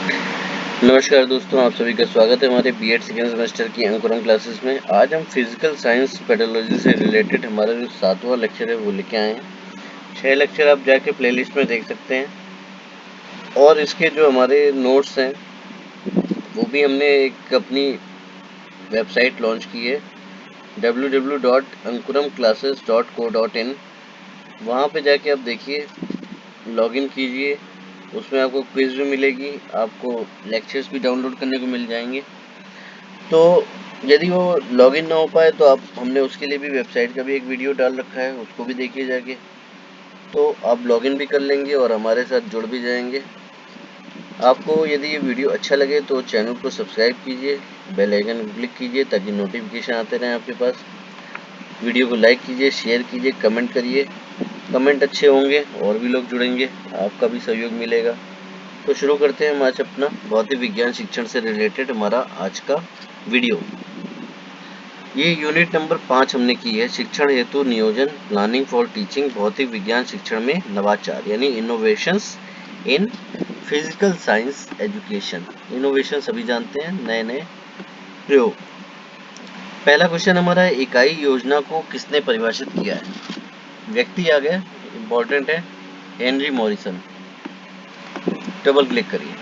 नमस्कार दोस्तों, आप सभी का स्वागत है हमारे बीएड सेकेंड सेमेस्टर की अंकुरम क्लासेस में। आज हम फिजिकल साइंस पेडोलॉजी से रिलेटेड हमारा जो 7वां लेक्चर है वो लेके आए हैं। 6 लेक्चर आप जाके प्लेलिस्ट में देख सकते हैं और इसके जो हमारे नोट्स हैं वो भी हमने एक अपनी वेबसाइट लॉन्च की है www.ankuramclasses.co.in। वहाँ पे जाके आप देखिए, लॉगिन कीजिए, उसमें आपको क्विज भी मिलेगी, आपको लेक्चर्स भी डाउनलोड करने को मिल जाएंगे। तो यदि वो लॉगिन ना हो पाए तो हमने उसके लिए भी वेबसाइट का भी एक वीडियो डाल रखा है, उसको भी देखिए जाके। तो आप लॉगिन भी कर लेंगे और हमारे साथ जुड़ भी जाएंगे। आपको यदि ये वीडियो अच्छा लगे तो चैनल को सब्सक्राइब कीजिए, बेल आइकन को क्लिक कीजिए ताकि नोटिफिकेशन आते रहें आपके पास। वीडियो को लाइक कीजिए, शेयर कीजिए, कमेंट करिए। कमेंट अच्छे होंगे और भी लोग जुड़ेंगे, आपका भी सहयोग मिलेगा। तो शुरू करते हैं हम आज अपना भौतिक विज्ञान शिक्षण से रिलेटेड हमारा आज का वीडियो। ये यूनिट नंबर 5 हमने की है, शिक्षण हेतु नियोजन, प्लानिंग फॉर टीचिंग, भौतिक विज्ञान शिक्षण में नवाचार यानी innovations in physical science education. Innovation सभी जानते हैं, नए नए प्रयोग। पहला क्वेश्चन हमारा है, इकाई योजना को किसने परिभाषित किया है? व्यक्ति आ गया, इंपॉर्टेंट है, हेनरी मॉरिसन। डबल क्लिक करिए।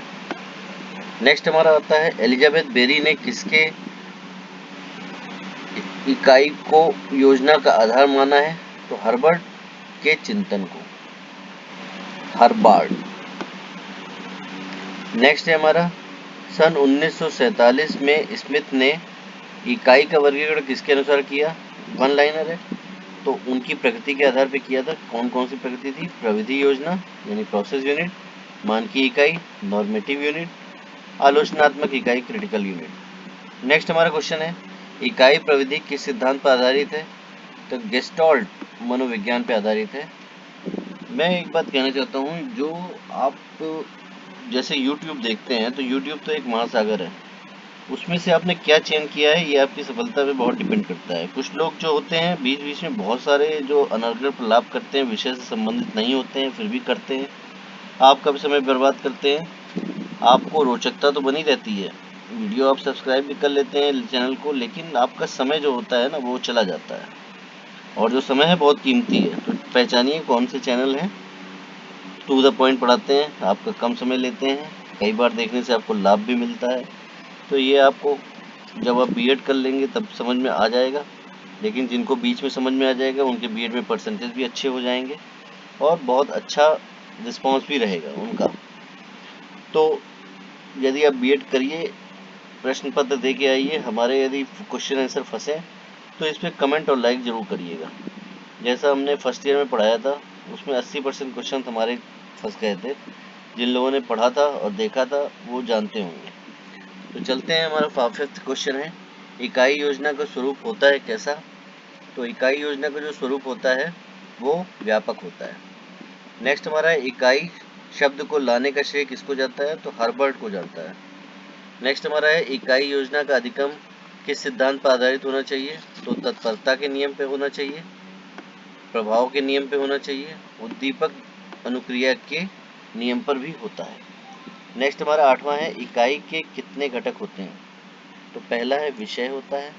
नेक्स्ट हमारा आता है, एलिजाबेथ बेरी ने किसके इकाई को योजना का आधार माना है? तो हर्बर्ट के चिंतन को, हर्बार्ड। नेक्स्ट है हमारा, सन 1947 में स्मिथ ने इकाई का वर्गीकरण किसके अनुसार किया? वन लाइनर है, तो उनकी प्रकृति के आधार पर किया था। कौन कौन सी प्रकृति थी? प्रविधि योजना यानी प्रोसेस यूनिट, मानकीय इकाई नॉर्मेटिव यूनिट, आलोचनात्मक इकाई क्रिटिकल यूनिट। नेक्स्ट हमारा क्वेश्चन है, इकाई प्रविधि किस सिद्धांत पर आधारित है? तो गेस्टॉल्ट मनोविज्ञान पर आधारित है। मैं एक बात कहना चाहता हूँ, जो आप जैसे YouTube देखते हैं तो YouTube तो एक महासागर है, उसमें से आपने क्या चयन किया है ये आपकी सफलता पे बहुत डिपेंड करता है। कुछ लोग जो होते हैं बीच बीच में बहुत सारे जो अनर्गल प्रलाप करते हैं, विषय से संबंधित नहीं होते हैं, फिर भी करते हैं, आपका भी समय बर्बाद करते हैं। आपको रोचकता तो बनी रहती है, वीडियो आप सब्सक्राइब भी कर लेते हैं चैनल को, लेकिन आपका समय जो होता है ना वो चला जाता है, और जो समय है बहुत कीमती है। तो पहचानिए कौन से चैनल हैं, टू द पॉइंट पढ़ाते हैं, आपका कम समय लेते हैं, कई बार देखने से आपको लाभ भी मिलता है। तो ये आपको जब आप बीएड कर लेंगे तब समझ में आ जाएगा, लेकिन जिनको बीच में समझ में आ जाएगा उनके बीएड में परसेंटेज भी अच्छे हो जाएंगे और बहुत अच्छा रिस्पॉन्स भी रहेगा उनका। तो यदि आप बीएड करिए, प्रश्न पत्र दे के आइए, हमारे यदि क्वेश्चन आंसर फंसे तो इस पर कमेंट और लाइक ज़रूर करिएगा। जैसा हमने फर्स्ट ईयर में पढ़ाया था उसमें 80% क्वेश्चन हमारे फंस गए थे। जिन लोगों ने पढ़ा था और देखा था वो जानते होंगे। तो चलते हैं, हमारा 5th क्वेश्चन है, इकाई योजना का स्वरूप होता है कैसा? तो इकाई योजना का जो स्वरूप होता है वो व्यापक होता है। नेक्स्ट हमारा है, इकाई शब्द को लाने का श्रेय किसको जाता है? तो हर्बर्ट को जाता है। नेक्स्ट हमारा है, इकाई योजना का अधिगम किस सिद्धांत पर आधारित होना चाहिए? तो तत्परता के नियम पे होना चाहिए, प्रभाव के नियम पे होना चाहिए, उद्दीपक अनुक्रिया के नियम पर भी होता है। नेक्स्ट हमारा 8वां है, इकाई के कितने घटक होते हैं? तो पहला है विषय होता है,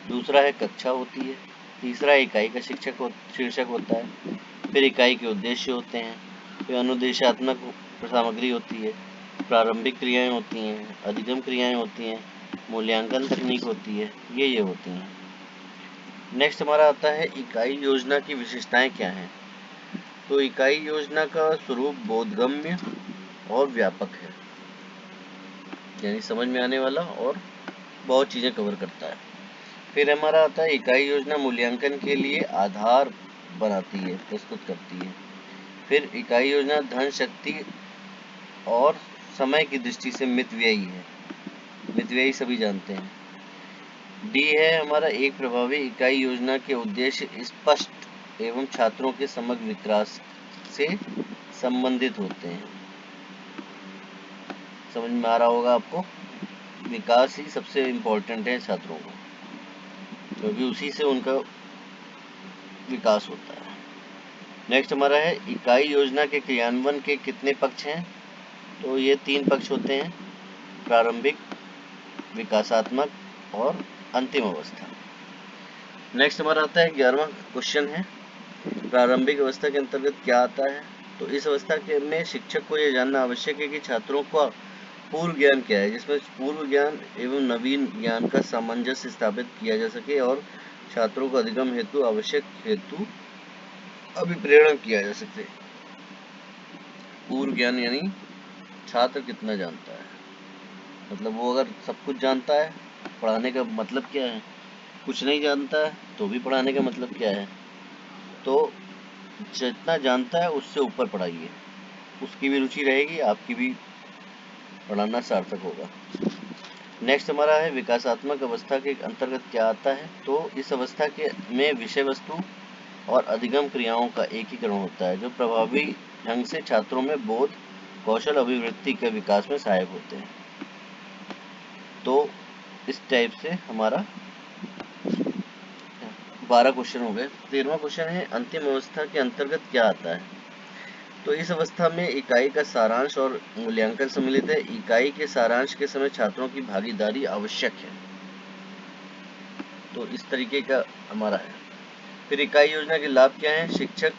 दूसरा है कक्षा होती है, तीसरा इकाई का शीर्षक होता है, फिर इकाई के उद्देश्य होते हैं, फिर अनुदेशात्मक सामग्री होती है, प्रारंभिक क्रियाएं होती हैं, अधिगम क्रियाएं होती हैं, मूल्यांकन तकनीक होती है, ये होती हैं। नेक्स्ट हमारा आता है, इकाई योजना की विशेषताएं क्या हैं? तो इकाई योजना का स्वरूप बोधगम्य और व्यापक है, यानी समझ में आने वाला और बहुत चीज़ें कवर करता है। फिर हमारा आता है, इकाई योजना मूल्यांकन के लिए आधार बनाती है, प्रस्तुत करती है। फिर इकाई योजना धन, शक्ति और समय की दृष्टि से मितव्ययी है, मितव्ययी सभी जानते हैं। डी है हमारा, एक प्रभावी इकाई योजना के उद्देश्य स्पष्ट एवं छात्रों के समग्र विकास से संबंधित होते हैं। समझ में आ रहा होगा आपको, विकास ही सबसे इम्पोर्टेंट है छात्रों को, क्योंकि उसी से उनका विकास होता है। नेक्स्ट हमारा है, इकाई योजना के क्रियान्वयन के कितने पक्ष हैं? तो ये 3 पक्ष होते हैं, प्रारंभिक, विकासात्मक और अंतिम अवस्था। नेक्स्ट हमारा आता है 11वां क्वेश्चन है, प्रारंभिक अवस्था के अंतर्गत क्या आता है। तो इस अवस्था के में शिक्षक को यह जानना आवश्यक है कि छात्रों का पूर्व ज्ञान क्या है, जिसमें पूर्व ज्ञान एवं नवीन ज्ञान का सामंजस्य स्थापित किया जा सके और छात्रों को अधिगम हेतु आवश्यक हेतु अभिप्रेरण किया जा सके। पूर्व ज्ञान यानी छात्र कितना जानता है, मतलब वो अगर सब कुछ जानता है, पढ़ाने का मतलब क्या है, कुछ नहीं जानता है तो भी पढ़ाने का मतलब क्या है। तो जितना जानता है उससे ऊपर पढ़ाइए, उसकी भी रुचि रहेगी, आपकी भी पढ़ाना सार्थक होगा। नेक्स्ट हमारा है विकासात्मक अवस्था के अंतर्गत क्या आता है। तो इस अवस्था के में विषय वस्तु और अधिगम क्रियाओं का एकीकरण होता है, जो प्रभावी ढंग से छात्रों में बोध, कौशल, अभिवृत्ति के विकास में सहायक होते हैं। तो इस टाइप से हमारा 12 क्वेश्चन हो गए। 13वां क्वेश्चन है अंतिम अवस्था के अंतर्गत क्या आता है। तो इस अवस्था में इकाई का सारांश और मूल्यांकन सम्मिलित है। इकाई के सारांश के समय छात्रों की भागीदारी आवश्यक है। तो इस तरीके का हमारा है। फिर इकाई योजना के लाभ क्या हैं। शिक्षक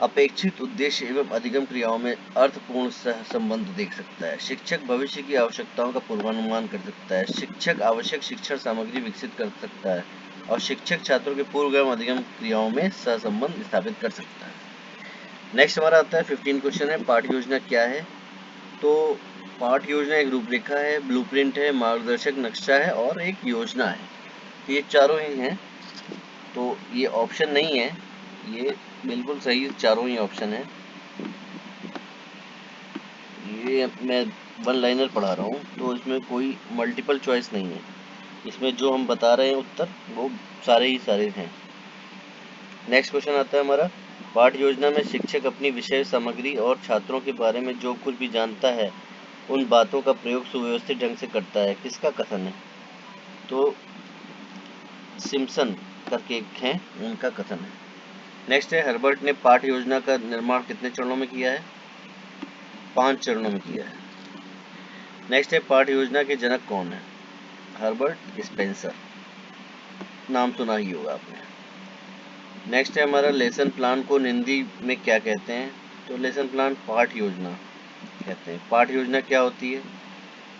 अपेक्षित उद्देश्य एवं अधिगम क्रियाओं में अर्थपूर्ण संबंध देख सकता है। शिक्षक भविष्य की आवश्यकताओं का पूर्वानुमान कर सकता है। शिक्षक आवश्यक शिक्षण सामग्री विकसित कर सकता है और शिक्षक छात्रों के पूर्व अधिगम क्रियाओं में सहसंबंध स्थापित कर सकता है। नेक्स्ट हमारा आता है 15 क्वेश्चन है पाठ योजना क्या है। तो पाठ योजना एक रूपरेखा है, ब्लूप्रिंट है, मार्गदर्शक नक्शा है और एक योजना है। तो ये चारों ही हैं। तो ये ऑप्शन नहीं है, ये बिल्कुल सही चारों ही ऑप्शन है। ये मैं वन लाइनर पढ़ा रहा हूँ, तो इसमें कोई मल्टीपल चॉइस नहीं है। इसमें जो हम बता रहे हैं उत्तर वो सारे ही सारे हैं। नेक्स्ट क्वेश्चन आता है हमारा, पाठ योजना में शिक्षक अपनी विषय सामग्री और छात्रों के बारे में जो कुछ भी जानता है उन बातों का प्रयोग सुव्यवस्थित ढंग से करता है। किसका कथन है। तो सिम्पसन करके एक हैं, उनका कथन है। नेक्स्ट है हर्बर्ट ने पाठ योजना का निर्माण कितने चरणों में किया है। 5 चरणों में किया है। नेक्स्ट है पाठ योजना के जनक कौन है। हर्बर्ट स्पेंसर, नाम सुना ही होगा आपने। नेक्स्ट है हमारा लेसन प्लान को हिंदी में क्या कहते हैं। तो लेसन प्लान पाठ योजना कहते हैं। पाठ योजना क्या होती है।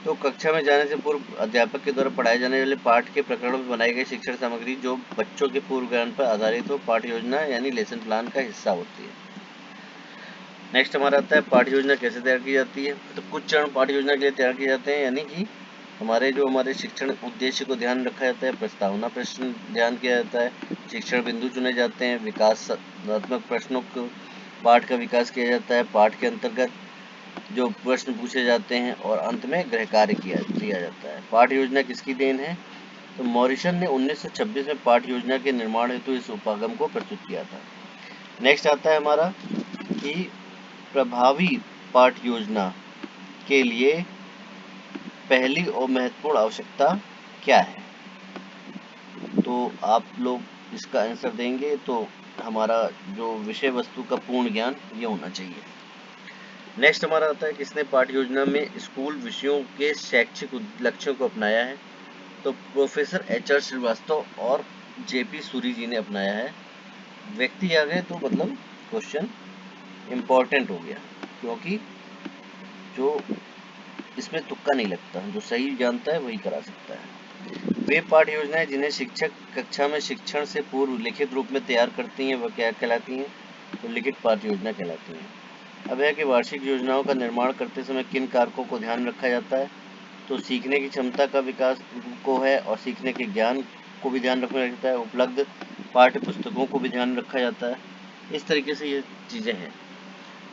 तो कक्षा में जाने से पूर्व अध्यापक के द्वारा पढ़ाए जाने वाले पाठ के प्रकरण में बनाई गई शिक्षण सामग्री जो बच्चों के पूर्व ज्ञान पर आधारित हो, पाठ योजना यानी लेसन प्लान का हिस्सा होती है। नेक्स्ट हमारा आता है पाठ योजना कैसे तैयार की जाती है। तो कुछ चरण पाठ योजना के लिए तैयार किए जाते हैं, यानी कि हमारे शिक्षण उद्देश्य को ध्यान रखा जाता है, प्रस्तावना प्रश्न ध्यान किया जाता है, शिक्षण बिंदु चुने जाते हैं, विकासात्मक प्रश्नों को पाठ का विकास किया जाता है, पाठ के अंतर्गत जो प्रश्न पूछे जाते हैं और अंत में गृह कार्य किया जाता है। पाठ योजना किसकी देन है। तो मॉरिसन ने 1926 में पाठ योजना के निर्माण हेतु इस उपागम को प्रस्तुत किया था। नेक्स्ट आता है हमारा कि प्रभावी पाठ योजना के लिए पहली और महत्वपूर्ण आवश्यकता क्या है। तो आप लोग इसका आंसर देंगे तो हमारा जो विषय वस्तु का पूर्ण ज्ञान ये होना चाहिए। नेक्स्ट हमारा आता है किसने पाठ योजना में स्कूल विषयों के शैक्षिक लक्ष्यों को अपनाया है। तो प्रोफेसर HR श्रीवास्तव और JP सूरी जी ने अपनाया है। व्यक्ति आ गए तो मतलब क्वेश्चन इम्पोर्टेंट हो गया, क्योंकि जो इसमें तुक्का नहीं लगता, जो सही जानता है वही करा सकता है। वे पाठ योजनाएं जिन्हें शिक्षक कक्षा में शिक्षण से पूर्व लिखित रूप में तैयार करती हैं वह क्या कहलाती हैं। तो लिखित पाठ योजना कहलाती हैं। अब है कि वार्षिक योजनाओं का निर्माण करते समय किन कारकों को ध्यान रखा जाता है। तो सीखने की क्षमता का विकास को है और सीखने के ज्ञान को भी ध्यान रखा जाता है। उपलब्ध पाठ्य पुस्तकों को भी ध्यान रखा जाता है। इस तरीके से ये चीज़ें हैं।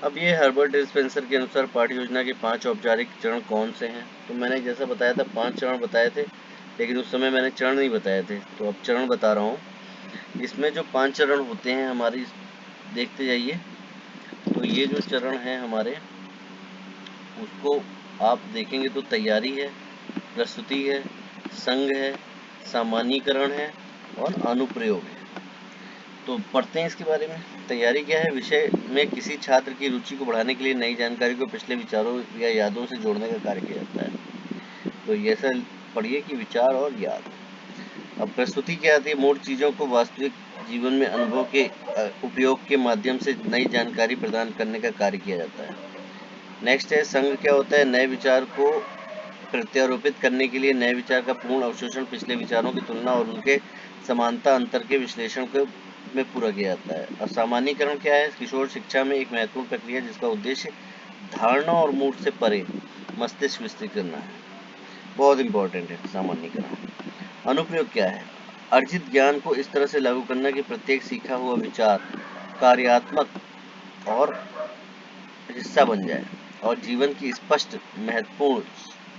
अब ये हर्बर्ट स्पेंसर के अनुसार पाठ योजना के 5 औपचारिक चरण कौन से हैं। तो मैंने जैसा बताया था 5 चरण बताए थे, लेकिन उस समय मैंने चरण नहीं बताए थे, तो अब चरण बता रहा हूँ। इसमें जो 5 चरण होते हैं हमारी, देखते जाइए। तो ये जो चरण हैं हमारे, उसको आप देखेंगे तो तैयारी है, प्रस्तुति है, संघ है, सामान्यीकरण है और अनुप्रयोग है। तो पढ़ते हैं इसके बारे में। तैयारी क्या है? विषय में किसी छात्र की रुचि को बढ़ाने के लिए नई जानकारी को पिछले विचारों या यादों से जोड़ने का कार्य किया जाता है। तो ये ऐसा पढ़िए कि विचार और याद। अब प्रस्तुति क्या आती है? मूल चीज़ों को वास्तविक जीवन में अनुभव के उपयोग के माध्यम से नई जानकारी प्रदान करने का कार्य किया जाता है। नेक्स्ट है संघ क्या होता है? नए विचार को प्रत्यारोपित करने के लिए नए विचार का पूर्ण अवशोषण, पिछले विचारों की तुलना और उनके समानता अंतर के विश्लेषण को में पूरा किया जाता है। और सामान्यीकरण क्या है? किशोर शिक्षा में एक महत्वपूर्ण प्रक्रिया जिसका उद्देश्य धारणा और मूड से परे मस्तिष्क विस्तृत करना है। बहुत इंपॉर्टेंट है सामान्यीकरण। अनुप्रयोग क्या है? अर्जित ज्ञान को इस तरह से लागू करना कि प्रत्येक सीखा हुआ विचार कार्यात्मक और हिस्सा बन जाए और जीवन की स्पष्ट महत्वपूर्ण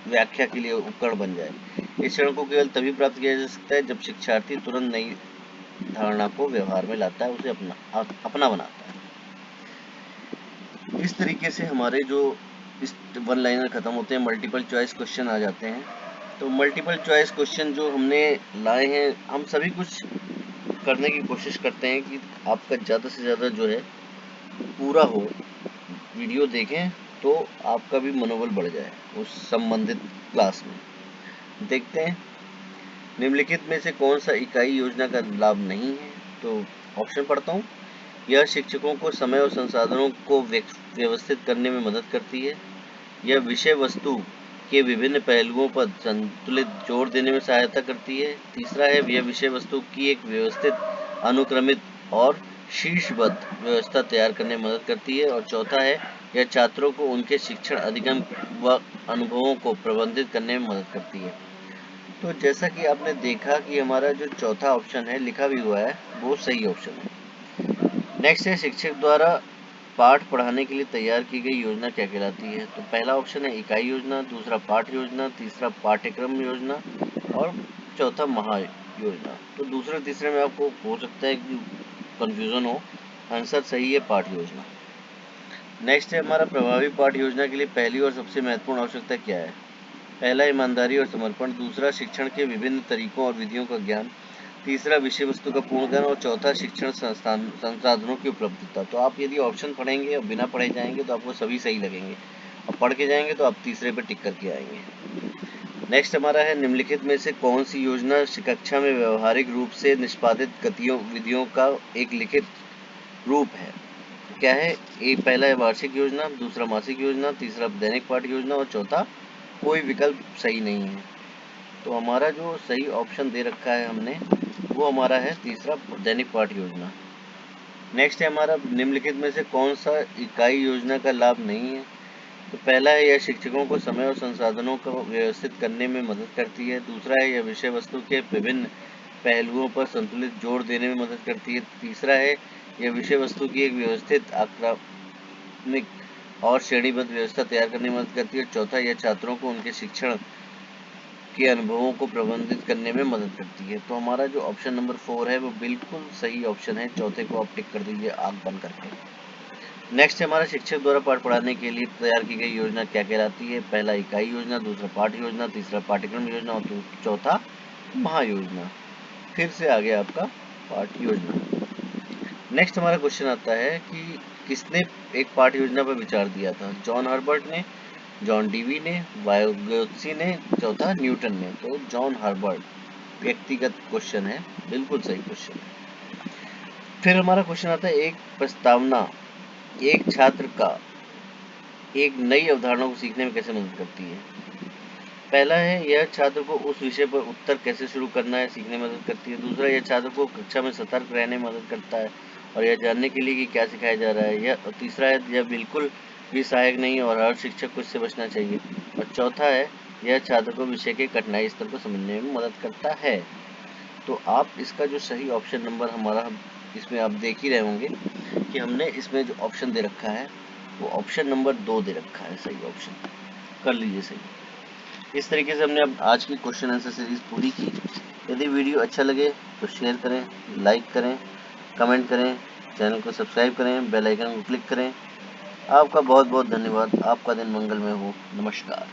व्याख्या के लिए उपकरण बन जाए। इस क्षण को केवल तभी प्राप्त किया जा सकता है जब शिक्षार्थी तुरंत नई धारणा को व्यवहार में लाता है, उसे अपना बनाता है। इस तरीके से हमारे जो इस वन लाइनर खत्म होते हैं, मल्टीपल चॉइस क्वेश्चन आ जाते हैं। तो मल्टीपल चॉइस क्वेश्चन जो हमने लाए हैं, हम सभी कुछ करने की कोशिश करते हैं कि आपका ज़्यादा से ज़्यादा जो है पूरा हो। वीडियो देखें तो आपका भी मनोबल बढ़ जाए उस संबंधित क्लास में। देखते हैं निम्नलिखित में से कौन सा इकाई योजना का लाभ नहीं है। तो ऑप्शन पढ़ता हूँ। यह शिक्षकों को समय और संसाधनों को व्यवस्थित करने में मदद करती है। यह विषय वस्तु के विभिन्न पहलुओं पर संतुलित जोर देने में सहायता करती है। तीसरा है यह विषय वस्तु की एक व्यवस्थित, अनुक्रमित और शीर्षबद्ध व्यवस्था तैयार करने में मदद करती है। और चौथा है यह छात्रों को उनके शिक्षण अधिगम व अनुभवों को प्रबंधित करने में मदद करती है। तो जैसा कि आपने देखा कि हमारा जो चौथा ऑप्शन है लिखा भी हुआ है, वो सही ऑप्शन है। नेक्स्ट है शिक्षक द्वारा पाठ पढ़ाने के लिए तैयार की गई योजना क्या कहलाती है। तो पहला ऑप्शन है इकाई योजना, दूसरा पाठ योजना, तीसरा पाठ्यक्रम योजना और चौथा महा योजना। तो दूसरे तीसरे में आपको हो सकता है कि कंफ्यूजन हो। आंसर सही है पाठ योजना। नेक्स्ट है हमारा प्रभावी पाठ योजना के लिए पहली और सबसे महत्वपूर्ण आवश्यकता क्या है। पहला ईमानदारी और समर्पण, दूसरा शिक्षण के विभिन्न तरीकों और विधियों का ज्ञान, तीसरा विषय वस्तु का पूर्ण ज्ञान और चौथा शिक्षण संसाधनों की उपलब्धता। तो आप यदि ऑप्शन पढ़ेंगे और बिना पढ़े जाएंगे तो आपको सभी सही लगेंगे, और पढ़ के जाएंगे तो आप तीसरे पे टिक करके आएंगे। नेक्स्ट हमारा है निम्नलिखित में से कौन सी योजना कक्षा में व्यवहारिक रूप से निष्पादित गतियों विधियों का एक लिखित रूप है। क्या है? पहला है वार्षिक योजना, दूसरा मासिक योजना, तीसरा दैनिक पाठ योजना और चौथा कोई विकल्प सही नहीं है। तो हमारा जो सही ऑप्शन दे रखा है हमने, वो हमारा है तीसरा दैनिक पाठ योजना। नेक्स्ट है हमारा निम्नलिखित में से कौन सा इकाई योजना का लाभ नहीं है। तो पहला है यह शिक्षकों को समय और संसाधनों को व्यवस्थित करने में मदद करती है। दूसरा है यह विषय वस्तु के विभिन्न पहलुओं पर संतुलित जोर देने में मदद करती है। तीसरा है यह विषय वस्तु की एक व्यवस्थित, आक्रामक और श्रेणीबद्ध व्यवस्था तैयार करने में मदद करती है। चौथा यह छात्रों को उनके शिक्षण के अनुभवों को प्रबंधित करने में मदद करती है। तो हमारा जो ऑप्शन नंबर 4 है वो बिल्कुल सही ऑप्शन है। चौथे को आप टिक कर दीजिए आंख बंद करके। नेक्स्ट है हमारा शिक्षक द्वारा पाठ पढ़ाने के लिए तैयार की गई योजना क्या कहलाती है। पहला इकाई योजना, दूसरा पाठ योजना, तीसरा पाठ्यक्रम योजना और चौथा महायोजना। फिर से आ गया आपका पाठ योजना। नेक्स्ट हमारा क्वेश्चन आता है कि किसने एक पाठ योजना पर विचार दिया था। जॉन हर्बर्ट ने, जॉन डीवी ने, वायोगोत्स्की ने, चौथा न्यूटन ने। तो जॉन हर्बर्ट व्यक्तिगत क्वेश्चन है, बिल्कुल सही क्वेश्चन है। फिर हमारा क्वेश्चन आता है एक प्रस्तावना एक छात्र का एक नई अवधारणा को सीखने में कैसे मदद करती है। पहला है यह छात्र को उस विषय पर उत्तर कैसे शुरू करना है सीखने में मदद करती है। दूसरा यह छात्र को कक्षा में सतर्क रहने में मदद करता है और यह जानने के लिए कि क्या सिखाया जा रहा है। यह तीसरा है यह बिल्कुल भी सहायक नहीं और हर शिक्षक को इससे बचना चाहिए। और चौथा है यह छात्र को विषय के कठिनाई स्तर को समझने में मदद करता है। तो आप इसका जो सही ऑप्शन नंबर हमारा इसमें आप देख ही रहे होंगे कि हमने इसमें जो ऑप्शन दे रखा है वो ऑप्शन नंबर 2 दे रखा है। सही ऑप्शन कर लीजिए सही। इस तरीके से हमने अब आज की क्वेश्चन आंसर सीरीज पूरी की। यदि वीडियो अच्छा लगे तो शेयर करें, लाइक करें, कमेंट करें, चैनल को सब्सक्राइब करें, बेल आइकन को क्लिक करें। आपका बहुत बहुत धन्यवाद। आपका दिन मंगलमय हो। नमस्कार।